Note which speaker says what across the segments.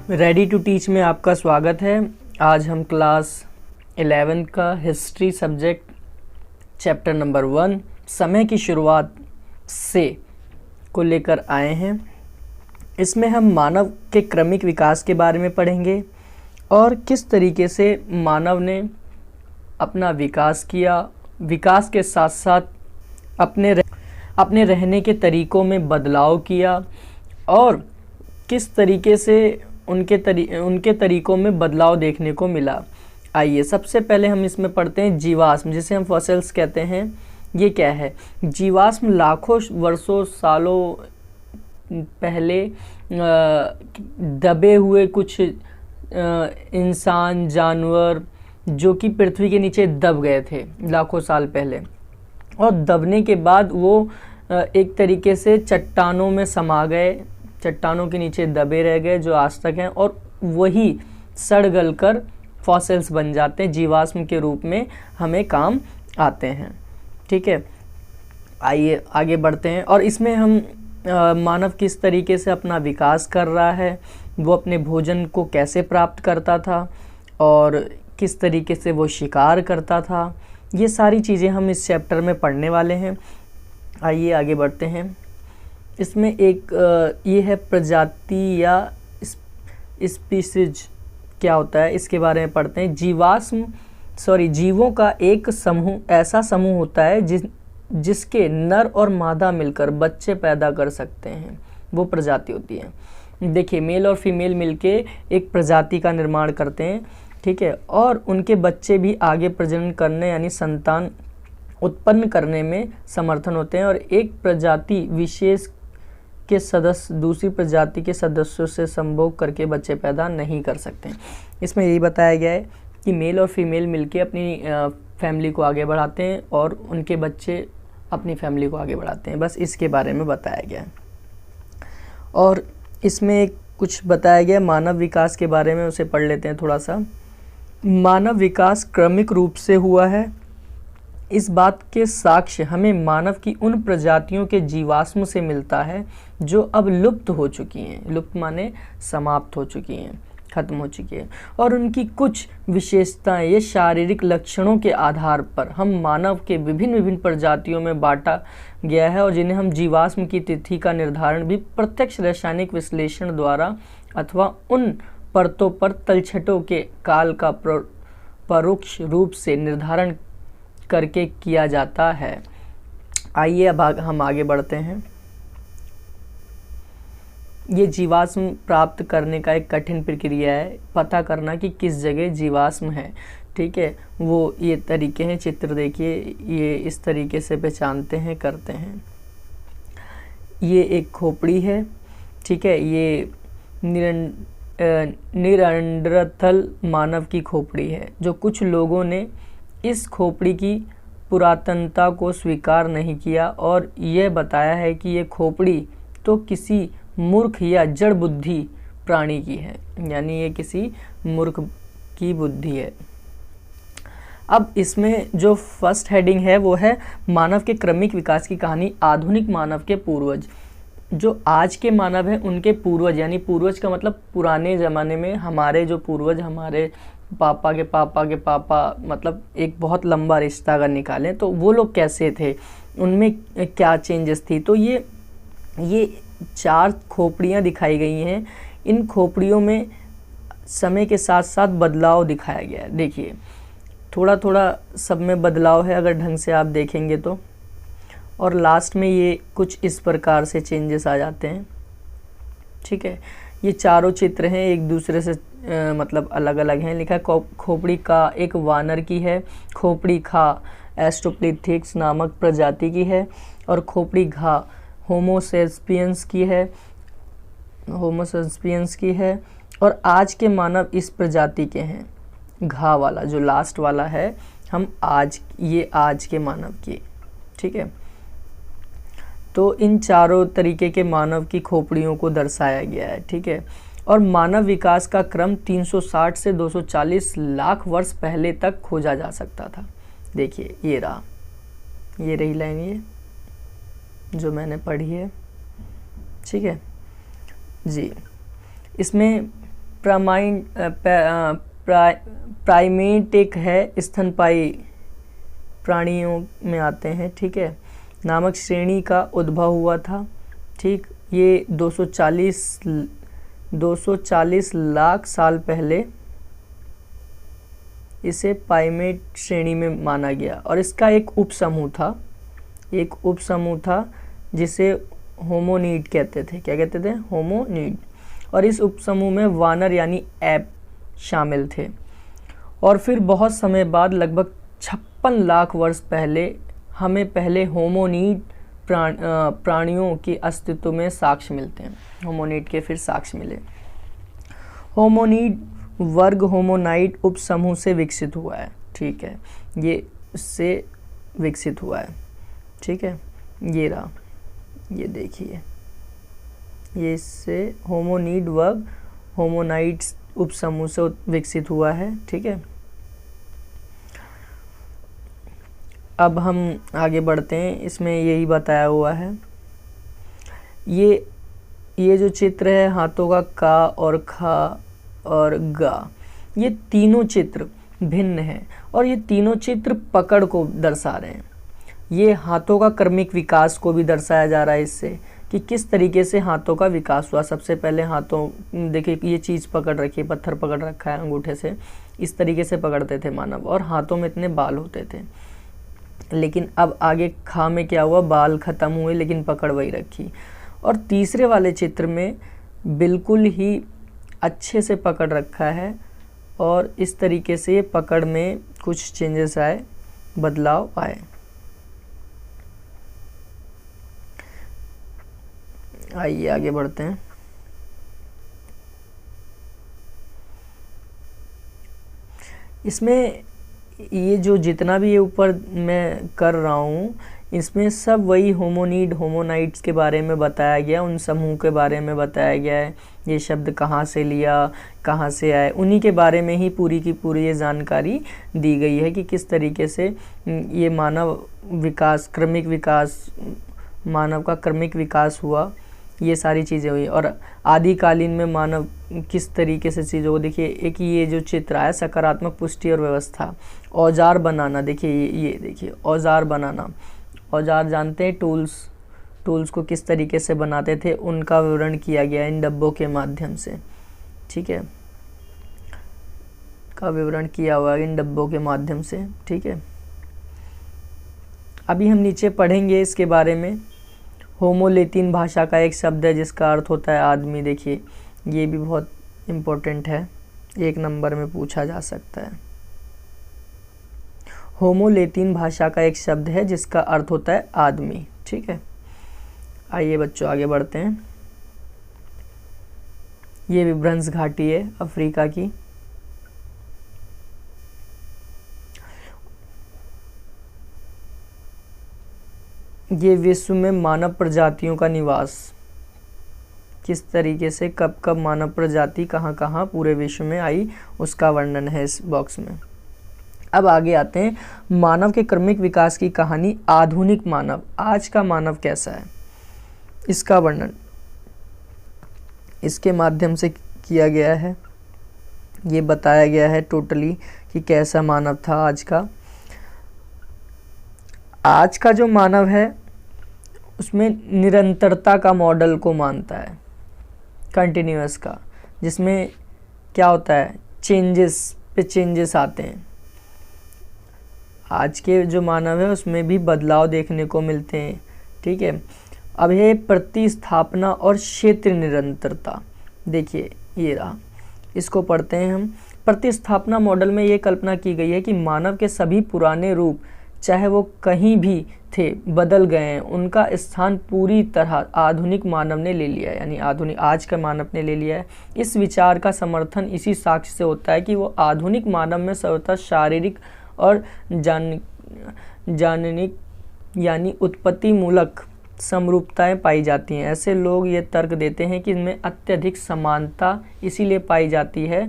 Speaker 1: Ready to teach में आपका स्वागत है। आज हम क्लास 11 का हिस्ट्री सब्जेक्ट चैप्टर नंबर 1 समय की शुरुआत से को लेकर आए हैं। इसमें हम मानव के क्रमिक विकास के बारे में पढ़ेंगे और किस तरीके से मानव ने अपना विकास किया, विकास के साथ साथ अपने रहने के तरीक़ों में बदलाव किया और किस तरीके से उनके तरीक़ों में बदलाव देखने को मिला। आइए सबसे पहले हम इसमें पढ़ते हैं जीवाश्म, जिसे हम फॉसिल्स कहते हैं। ये क्या है? जीवाश्म लाखों वर्षों सालों पहले दबे हुए कुछ इंसान, जानवर जो कि पृथ्वी के नीचे दब गए थे लाखों साल पहले, और दबने के बाद वो एक तरीके से चट्टानों में समा गए, चट्टानों के नीचे दबे रह गए जो आज तक हैं, और वही सड़ गल कर फॉसिल्स बन जाते हैं, जीवाश्म के रूप में हमें काम आते हैं। ठीक है, आइए आगे बढ़ते हैं। और इसमें हम मानव किस तरीके से अपना विकास कर रहा है, वो अपने भोजन को कैसे प्राप्त करता था और किस तरीके से वो शिकार करता था, ये सारी चीज़ें हम इस चैप्टर में पढ़ने वाले हैं। आइए आगे बढ़ते हैं। इसमें एक ये है प्रजाति या स्पीसीज क्या होता है, इसके बारे में पढ़ते हैं। जीवों का एक समूह ऐसा समूह होता है जिसके नर और मादा मिलकर बच्चे पैदा कर सकते हैं, वो प्रजाति होती है। देखिए, मेल और फीमेल मिलके एक प्रजाति का निर्माण करते हैं, ठीक है, और उनके बच्चे भी आगे प्रजनन करने यानी संतान उत्पन्न करने में समर्थन होते हैं, और एक प्रजाति विशेष के सदस्य दूसरी प्रजाति के सदस्यों से संभोग करके बच्चे पैदा नहीं कर सकते। इसमें यही बताया गया है कि मेल और फीमेल मिलके अपनी फैमिली को आगे बढ़ाते हैं और उनके बच्चे अपनी फैमिली को आगे बढ़ाते हैं, बस इसके बारे में बताया गया है। और इसमें कुछ बताया गया मानव विकास के बारे में, उसे पढ़ लेते हैं थोड़ा सा। मानव विकास क्रमिक रूप से हुआ है। इस बात के साक्ष्य हमें मानव की उन प्रजातियों के जीवाश्म से मिलता है जो अब लुप्त हो चुकी हैं, लुप्त माने समाप्त हो चुकी हैं, खत्म हो चुकी है, और उनकी कुछ विशेषताएं ये शारीरिक लक्षणों के आधार पर हम मानव के विभिन्न प्रजातियों में बांटा गया है, और जिन्हें हम जीवाश्म की तिथि का निर्धारण भी प्रत्यक्ष रासायनिक विश्लेषण द्वारा अथवा उन परतों पर तलछटों के काल का परोक्ष रूप से निर्धारण करके किया जाता है। आइए अब हम आगे बढ़ते हैं। ये जीवाश्म प्राप्त करने का एक कठिन प्रक्रिया है, पता करना कि किस जगह जीवाश्म है। ठीक है, वो ये तरीके हैं, चित्र देखिए, ये इस तरीके से पहचानते हैं, करते हैं। ये एक खोपड़ी है, ठीक है, ये निएंडरथल मानव की खोपड़ी है। जो कुछ लोगों ने इस खोपड़ी की पुरातनता को स्वीकार नहीं किया और यह बताया है कि ये खोपड़ी तो किसी मूर्ख या जड़ बुद्धि प्राणी की है, यानी ये किसी मूर्ख की बुद्धि है। अब इसमें जो फर्स्ट हेडिंग है वो है मानव के क्रमिक विकास की कहानी, आधुनिक मानव के पूर्वज। जो आज के मानव हैं उनके पूर्वज, यानी पूर्वज का मतलब पुराने ज़माने में हमारे जो पूर्वज, हमारे पापा के पापा के पापा, मतलब एक बहुत लंबा रिश्ता अगर निकालें तो वो लोग कैसे थे, उनमें क्या चेंजेस थी। तो ये 4 खोपड़ियाँ दिखाई गई हैं। इन खोपड़ियों में समय के साथ साथ बदलाव दिखाया गया है। देखिए, थोड़ा थोड़ा सब में बदलाव है अगर ढंग से आप देखेंगे तो, और लास्ट में ये कुछ इस प्रकार से चेंजेस आ जाते हैं। ठीक है, ये चारों चित्र हैं, एक दूसरे से मतलब अलग अलग हैं। लिखा है खोपड़ी का एक वानर की है, खोपड़ी खा एस्ट्रोप्लिथिक्स नामक प्रजाति की है, और खोपड़ी घा होमोसेपियंस की है, और आज के मानव इस प्रजाति के हैं। घा वाला जो लास्ट वाला है ये आज के मानव की। ठीक है, तो इन चारों तरीके के मानव की खोपड़ियों को दर्शाया गया है। ठीक है, और मानव विकास का क्रम 360 से 240 लाख वर्ष पहले तक खोजा जा सकता था। देखिए, ये रही लाइन, ये जो मैंने पढ़ी है। ठीक है जी, इसमें प्रामाइन प्राइमेट एक है, स्तनपायी प्राणियों में आते हैं, ठीक है, नामक श्रेणी का उद्भव हुआ था। ठीक, ये 240 लाख साल पहले इसे प्राइमेट श्रेणी में माना गया और इसका एक उपसमूह था जिसे होमोनीड कहते थे। क्या कहते थे? होमोनीड। और इस उपसमूह में वानर यानी एप शामिल थे। और फिर बहुत समय बाद लगभग 56 लाख वर्ष पहले हमें पहले होमोनीड प्राणियों के अस्तित्व में साक्ष्य मिलते हैं। होमोनीड के फिर साक्ष्य मिले। होमोनीड वर्ग होमोनाइड उपसमूह से विकसित हुआ है। ठीक है, ये इससे विकसित हुआ है। ठीक है, ये रहा, ये देखिए, ये इससे होमोनीड वर्ग होमोनाइड्स उपसमूह से विकसित हुआ है। ठीक है, अब हम आगे बढ़ते हैं। इसमें यही बताया हुआ है। ये जो चित्र है हाथों का का और खा और गा, ये तीनों चित्र भिन्न हैं और ये तीनों चित्र पकड़ को दर्शा रहे हैं। ये हाथों का क्रमिक विकास को भी दर्शाया जा रहा है इससे, कि किस तरीके से हाथों का विकास हुआ। सबसे पहले हाथों, देखिए ये चीज़ पकड़ रखी है, पत्थर पकड़ रखा है अंगूठे से, इस तरीके से पकड़ते थे मानव और हाथों में इतने बाल होते थे। लेकिन अब आगे खा में क्या हुआ, बाल ख़त्म हुए लेकिन पकड़ वही रखी। और तीसरे वाले चित्र में बिल्कुल ही अच्छे से पकड़ रखा है और इस तरीके से ये पकड़ में कुछ चेंजेस आए, बदलाव आए। आइए आगे बढ़ते हैं। इसमें ये जो जितना भी ये ऊपर मैं कर रहा हूँ, इसमें सब वही होमोनीड होमोनाइड्स के बारे में बताया गया, उन समूह के बारे में बताया गया है। ये शब्द कहाँ से लिया, कहाँ से आए, उन्हीं के बारे में ही पूरी की पूरी ये जानकारी दी गई है कि किस तरीके से ये मानव विकास, क्रमिक विकास, मानव का क्रमिक विकास हुआ, ये सारी चीज़ें हुई। और आदिकालीन में मानव किस तरीके से चीज़ों को, देखिए एक ये जो चित्र आया, सकारात्मक पुष्टि और व्यवस्था, औजार बनाना, देखिए ये देखिए औजार बनाना, औजार जानते हैं, टूल्स को किस तरीके से बनाते थे, उनका विवरण किया गया इन डब्बों के माध्यम से। ठीक है, का विवरण किया हुआ इन डब्बों के माध्यम से। ठीक है, अभी हम नीचे पढ़ेंगे इसके बारे में। होमो लैटिन भाषा का एक शब्द है जिसका अर्थ होता है आदमी। देखिए ये भी बहुत इम्पोर्टेंट है, 1 नंबर में पूछा जा सकता है। होमो लैटिन भाषा का एक शब्द है जिसका अर्थ होता है आदमी। ठीक है, आइए बच्चों आगे बढ़ते हैं। ये विभ्रंश घाटी है अफ्रीका की। ये विश्व में मानव प्रजातियों का निवास, किस तरीके से कब कब मानव प्रजाति कहाँ कहाँ पूरे विश्व में आई, उसका वर्णन है इस बॉक्स में। अब आगे आते हैं, मानव के क्रमिक विकास की कहानी। आधुनिक मानव, आज का मानव कैसा है, इसका वर्णन इसके माध्यम से किया गया है। ये बताया गया है टोटली कि कैसा मानव था आज का। आज का जो मानव है उसमें निरंतरता का मॉडल को मानता है, कंटिन्यूअस का, जिसमें क्या होता है, चेंजेस पे चेंजेस आते हैं। आज के जो मानव है उसमें भी बदलाव देखने को मिलते हैं। ठीक है, अब है प्रतिस्थापना और क्षेत्र निरंतरता। देखिए ये रहा, इसको पढ़ते हैं हम। प्रतिस्थापना मॉडल में ये कल्पना की गई है कि मानव के सभी पुराने रूप, चाहे वो कहीं भी थे, बदल गए हैं। उनका स्थान पूरी तरह आधुनिक मानव ने ले लिया है, यानी आधुनिक आज का मानव ने ले लिया है। इस विचार का समर्थन इसी साक्ष्य से होता है कि वो आधुनिक मानव में सर्वथा शारीरिक और जाननिक यानी उत्पत्ति मूलक समरूपताएं पाई जाती हैं। ऐसे लोग ये तर्क देते हैं कि इनमें अत्यधिक समानता इसीलिए पाई जाती है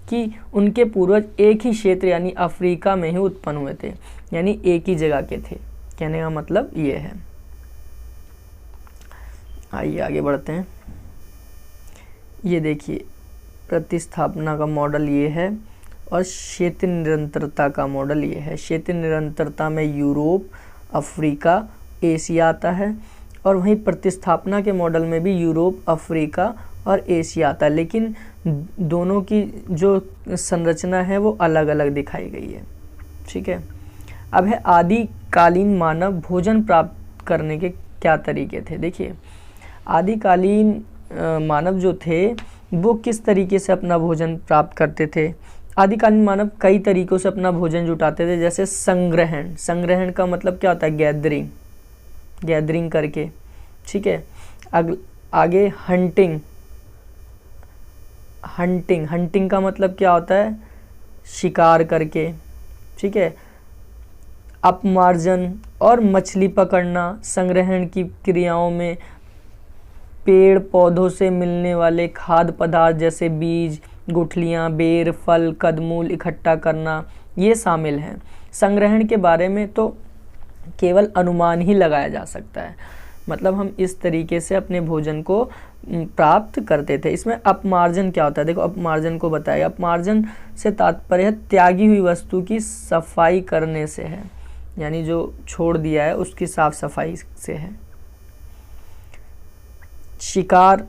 Speaker 1: कि उनके पूर्वज एक ही क्षेत्र यानी अफ्रीका में ही उत्पन्न हुए थे, यानी एक ही जगह के थे। कहने का मतलब ये है। आइए आगे बढ़ते हैं। ये देखिए प्रतिस्थापना का मॉडल ये है और क्षेत्रीय निरंतरता का मॉडल ये है। क्षेत्रीय निरंतरता में यूरोप, अफ्रीका, एशिया आता है और वहीं प्रतिस्थापना के मॉडल में भी यूरोप, अफ्रीका और एशिया आता है, लेकिन दोनों की जो संरचना है वो अलग अलग दिखाई गई है। ठीक है। अब है आदिकालीन मानव भोजन प्राप्त करने के क्या तरीके थे। देखिए, आदिकालीन मानव जो थे वो किस तरीके से अपना भोजन प्राप्त करते थे। आदिकालीन मानव कई तरीकों से अपना भोजन जुटाते थे, जैसे संग्रहण। संग्रहण का मतलब क्या होता है? गैदरिंग करके। ठीक है। आगे हंटिंग का मतलब क्या होता है? शिकार करके। ठीक है। अपमार्जन और मछली पकड़ना। संग्रहण की क्रियाओं में पेड़ पौधों से मिलने वाले खाद्य पदार्थ जैसे बीज, गुठलियाँ, बेर, फल, कंदमूल इकट्ठा करना ये शामिल हैं। संग्रहण के बारे में तो केवल अनुमान ही लगाया जा सकता है, मतलब हम इस तरीके से अपने भोजन को प्राप्त करते थे। इसमें अपमार्जन क्या होता है? देखो, अपमार्जन को बताया। अपमार्जन से तात्पर्य त्यागी हुई वस्तु की सफाई करने से है, यानी जो छोड़ दिया है उसकी साफ सफाई से है। शिकार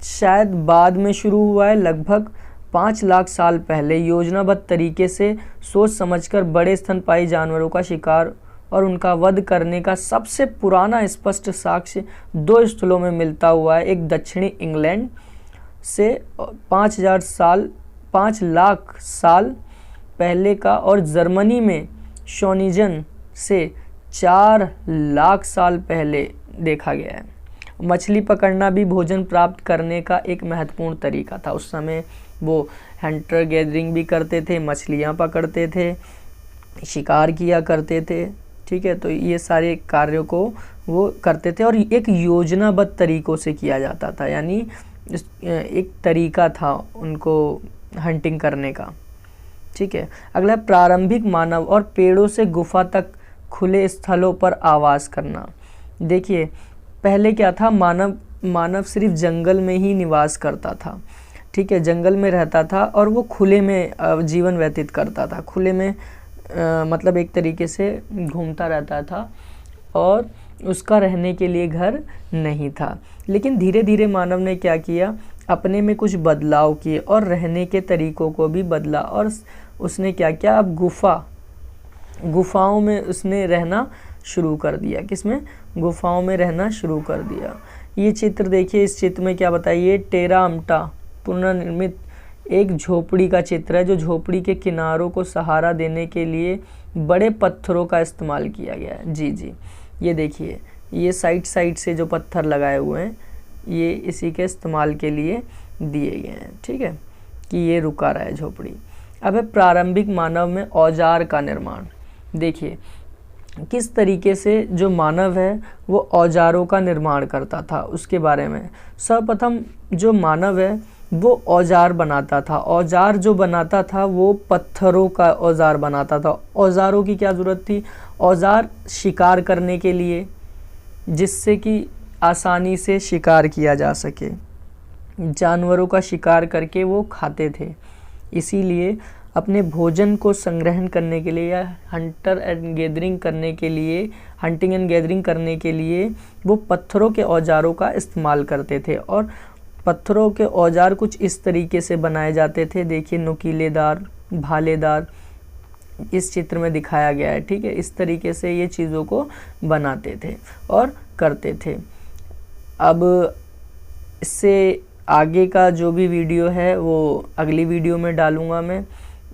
Speaker 1: शायद बाद में शुरू हुआ है, लगभग 5 लाख साल पहले योजनाबद्ध तरीके से सोच समझकर बड़े स्तनपायी जानवरों का शिकार और उनका वध करने का सबसे पुराना स्पष्ट साक्ष्य 2 स्थलों में मिलता हुआ है। एक दक्षिणी इंग्लैंड से 5 लाख साल पहले का और जर्मनी में शोनिजन से 4 लाख साल पहले देखा गया है। मछली पकड़ना भी भोजन प्राप्त करने का एक महत्वपूर्ण तरीका था। उस समय वो हंटर गैदरिंग भी करते थे, मछलियाँ पकड़ते थे, शिकार किया करते थे। ठीक है। तो ये सारे कार्यों को वो करते थे और एक योजनाबद्ध तरीकों से किया जाता था, यानी एक तरीका था उनको हंटिंग करने का। ठीक है। अगला, प्रारंभिक मानव और पेड़ों से गुफा तक खुले स्थलों पर आवास करना। देखिए, पहले क्या था? मानव सिर्फ जंगल में ही निवास करता था। ठीक है। जंगल में रहता था और वो खुले में जीवन व्यतीत करता था। खुले में मतलब एक तरीके से घूमता रहता था और उसका रहने के लिए घर नहीं था। लेकिन धीरे धीरे मानव ने क्या किया? अपने में कुछ बदलाव किए और रहने के तरीकों को भी बदला और उसने क्या किया? अब गुफाओं में उसने रहना शुरू कर दिया। किसमें? गुफाओं में रहना शुरू कर दिया। ये चित्र देखिए, इस चित्र में क्या बताइए? टेरा अम्टा पुनर्निर्मित एक झोपड़ी का चित्र है, जो झोपड़ी के किनारों को सहारा देने के लिए बड़े पत्थरों का इस्तेमाल किया गया है। जी, ये देखिए, ये साइड से जो पत्थर लगाए हुए हैं ये इसी के इस्तेमाल के लिए दिए गए हैं। ठीक है, कि ये रुका रहा है झोपड़ी। अब है प्रारंभिक मानव में औजार का निर्माण। देखिए, किस तरीके से जो मानव है वो औजारों का निर्माण करता था, उसके बारे में। सर्वप्रथम जो मानव है वो औजार बनाता था। औजार जो बनाता था वो पत्थरों का औजार बनाता था। औजारों की क्या ज़रूरत थी? औजार शिकार करने के लिए, जिससे कि आसानी से शिकार किया जा सके। जानवरों का शिकार करके वो खाते थे, इसीलिए अपने भोजन को संग्रहण करने के लिए या हंटिंग एंड गैदरिंग करने के लिए वो पत्थरों के औजारों का इस्तेमाल करते थे। और पत्थरों के औजार कुछ इस तरीके से बनाए जाते थे। देखिए, नुकीलेदार, भालेदार, इस चित्र में दिखाया गया है। ठीक है, इस तरीके से ये चीज़ों को बनाते थे और करते थे। अब इससे आगे का जो भी वीडियो है वो अगली वीडियो में डालूँगा मैं,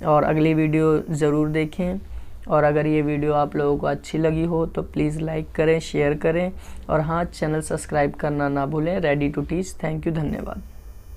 Speaker 1: और अगली वीडियो ज़रूर देखें। और अगर ये वीडियो आप लोगों को अच्छी लगी हो तो प्लीज़ लाइक करें, शेयर करें, और हाँ, चैनल सब्सक्राइब करना ना भूलें। Ready to teach. Thank you, धन्यवाद।